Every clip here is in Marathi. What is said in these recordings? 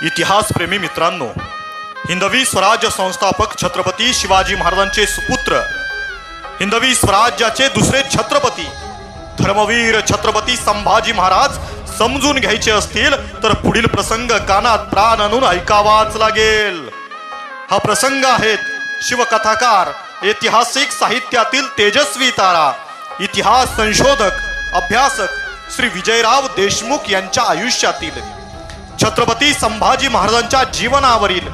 इतिहासप्रेमी मित्रांनो, हिंदवी स्वराज्य संस्थापक छत्रपती शिवाजी महाराजांचे सुपुत्र, हिंदवी स्वराज्याचे दुसरे छत्रपती, धर्मवीर छत्रपती संभाजी महाराज समजून घ्यायचे असतील तर पुढील प्रसंग कानात प्राण आणून ऐकावाच लागेल. हा प्रसंग आहेत शिवकथाकार, ऐतिहासिक साहित्यातील तेजस्वी तारा, इतिहास संशोधक, अभ्यासक श्री विजयराव देशमुख यांच्या आयुष्यातील, छत्रपती संभाजी महाराजांच्या जीवनावरील,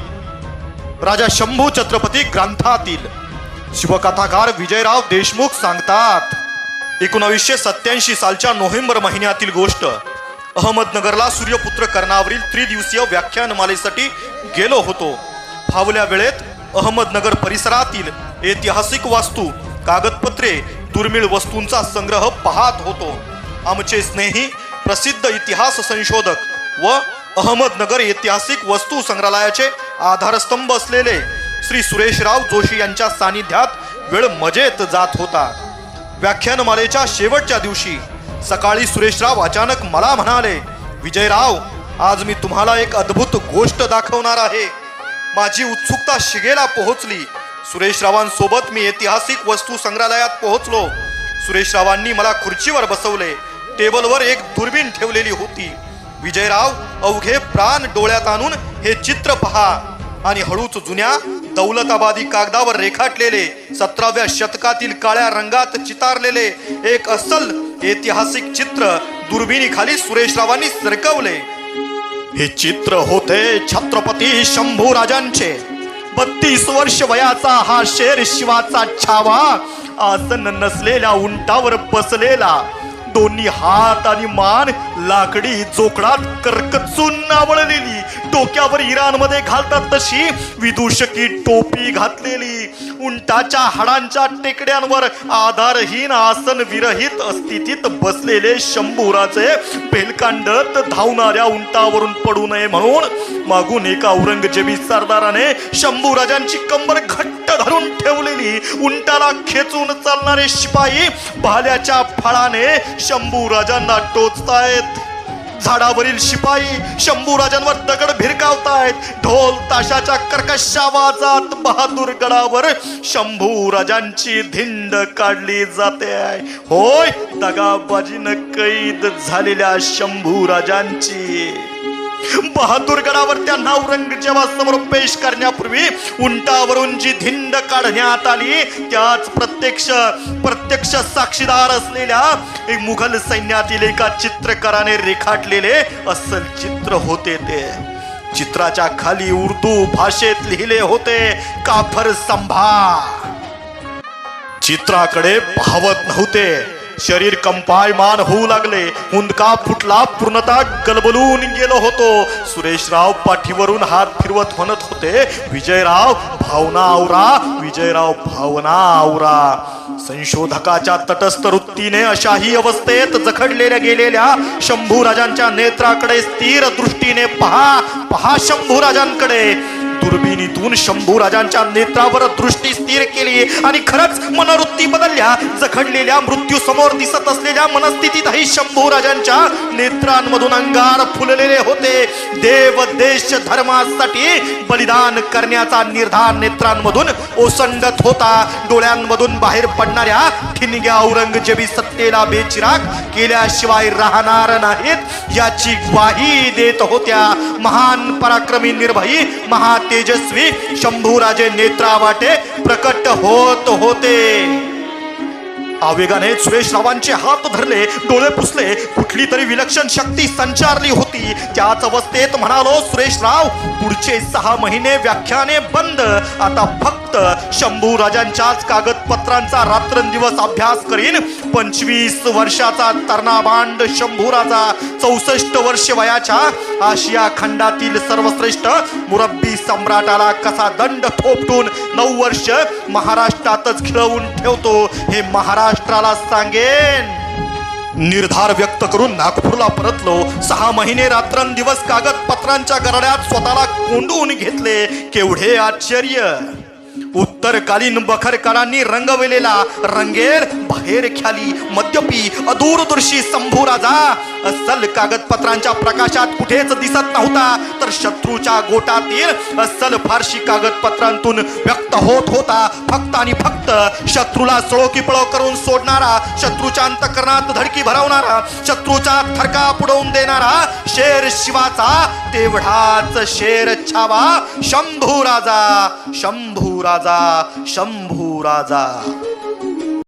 राजा शंभू छत्रपती ग्रंथातील. शिवकथाकार विजयराव देशमुख सांगतात, 1987 सालच्या नोव्हेंबर महिन्यातील गोष्ट. अहमदनगरला सूर्यपुत्र कर्णावरील त्रिदिवसीय व्याख्यानमालेसाठी गेलो होतो. फावल्या वेळेत अहमदनगर परिसरातील ऐतिहासिक वास्तू, कागदपत्रे, दुर्मिळ वस्तूंचा संग्रह पाहत होतो. आमचे स्नेही प्रसिद्ध इतिहास संशोधक व अहमदनगर ऐतिहासिक वस्तू संग्रहालयाचे आधारस्तंभ असलेले श्री सुरेशराव जोशी यांच्या सानिध्यात वेळ मजेत जात होता. व्याख्यानमालेच्या शेवटच्या दिवशी सकाळी सुरेशराव अचानक मला म्हणाले, विजयराव, आज मी तुम्हाला एक अद्भुत गोष्ट दाखवणार आहे. माझी उत्सुकता शिगेला पोहोचली. सुरेशरावांसोबत मी ऐतिहासिक वस्तू संग्रहालयात पोहोचलो. सुरेशरावांनी मला खुर्चीवर बसवले. टेबलवर एक दुर्बीण ठेवलेली होती. विजयराव, अवघे प्राण डोळ्यात आणून हे चित्र पहा. आणि हळूच जुन्या दौलताबादी कागदावर रेखाटलेले 17व्या शतकातील काळ्या रंगात चितारलेले एक अस्सल ऐतिहासिक चित्र दुर्बिणीखाली सुरेशरावांनी सरकवले. हे चित्र होते छत्रपती शंभू राजांचे. 32 वर्ष वयाचा हा शेर शिवाचा छावा आसन नसलेल्या उंटावर बसलेला, दोन्ही हात आणि मान लाकडी जोकडात करकचून आवळलेली, डोक्यावर इराणमध्ये घालतात तशी विदूषकी टोपी घातलेली, उंटाच्या हाडांच्या टेकड्यांवर आधारहीन आसन विरहित स्थितीत बसलेले शंभूराजे पेलकांडत धावणाऱ्या उंटावरून पडू नये म्हणून मागून एका औरंगजेबी सरदाराने शंभूराजांची कंबर घट्ट धरून ठेवलेली, उंटाला खेचून चालणारे शिपाई भाल्याच्या फळाने शंभूराजांना टोचतायत. झाडावरील शिपाई शंभूराजांवर दगड भिरकावतायत. ढोल ताशाच्या कर्कश आवाजात बहादूर गडावर शंभूराजांची धिंड काढली जाते. होय, दगाबाजीनं कैद झालेल्या शंभूराजांची. बहादूर गडावर त्यांना औरंगजेबासमोर पेश करण्यापूर्वी उंटावरून जी धिंड काढण्यात आली त्याच प्रत्यक्ष साक्षीदार असलेल्या मुघल सैन्यातील एका चित्रकाराने रेखाटलेले अस्सल चित्र होते. ते चित्राच्या खाली उर्दू भाषेत लिहिले होते, काफर संभा. चित्राकडे पाहत नव्हते. शरीर कंपायमान होऊ लागले. हुंदका फुटला, पूर्णतः गलबलून गेलो होतो. सुरेशराव पाठीवरून हात फिरवत म्हणत होते, विजयराव, भावना आवरा, विजयराव, भावना आवरा. संशोधकाच्या तटस्थ वृत्तीने अशाही अवस्थेत जखडलेल्या गेलेल्या शंभूराजांच्या नेत्राकडे स्थिर दृष्टीने पहा शंभूराजांकडे. दुर्बिणीतून शंभूराजांच्या नेत्रावर दृष्टी स्थिर केली आणि खरंच मनोवृत्ती बदलल्या. जखडलेल्या मृत्यू समोर दिसत असलेल्या मनस्थितीतही शंभूराजांच्या नेत्रांमधून अंगार फुललेले होते. देव देश धर्मासाठी बलिदान करण्याचा निर्धार नेत्रांमधून ओसंडत होता. डोळ्यांमधून बाहेर पडणाऱ्या ठिणग्या औरंगजेबी सत्तेला बेचिराग केल्याशिवाय राहणार नाहीत याची ग्वाही देत होत्या. महान पराक्रमी, निर्भयी, तेजस्वी शंभूराजे नेत्रावाटे प्रकट होत होते. आवेगाने सुरेशरावांचे हात धरले, डोळे पुसले. कुठली तरी विलक्षण शक्ती संचारली होती. त्याच अवस्थेत म्हणालो, सुरेशराव, पुढचे 6 महिने व्याख्याने बंद. आता फक्त शंभूराजांच्याच कागदपत्रांचा रात्रंदिवस अभ्यास करीन. 25 वर्षाचा तरणा-बांड शंभूराजा 64 वर्ष वयाच्या आशिया खंडातील सर्वश्रेष्ठ मुरब्बी सम्राटाला कसा दंड थोपटून 9 वर्ष महाराष्ट्रातच खिळवून ठेवतो हे महाराष्ट्राला सांगेन. निर्धार व्यक्त करून नागपूरला परतलो. 6 महिने रात्रंदिवस कागदपत्रांच्या गरड्यात स्वतःला कोंडून घेतले. केवढे आश्चर्य! उत्तरकालीन बखरकारांनी रंगवलेला रंगेर बाहेर ख्याली मद्यपी अदूरदर्शी शंभूराजा अस्सल कागदपत्रांच्या प्रकाशात कुठेच दिसत नव्हता. तर शत्रूच्या गोटातील अस्सल फारशी कागदपत्रांतून व्यक्त होत होता फक्त आणि फक्त शत्रूला सळो की पळो करून सोडणारा, शत्रूच्या अंतकरणात धडकी भरवणारा, शत्रूचा थरका पुढवून देणारा शेर शिवाचा तेवढाच शेर छावा शंभू राजा, शंभू राजा, शंभू राजा.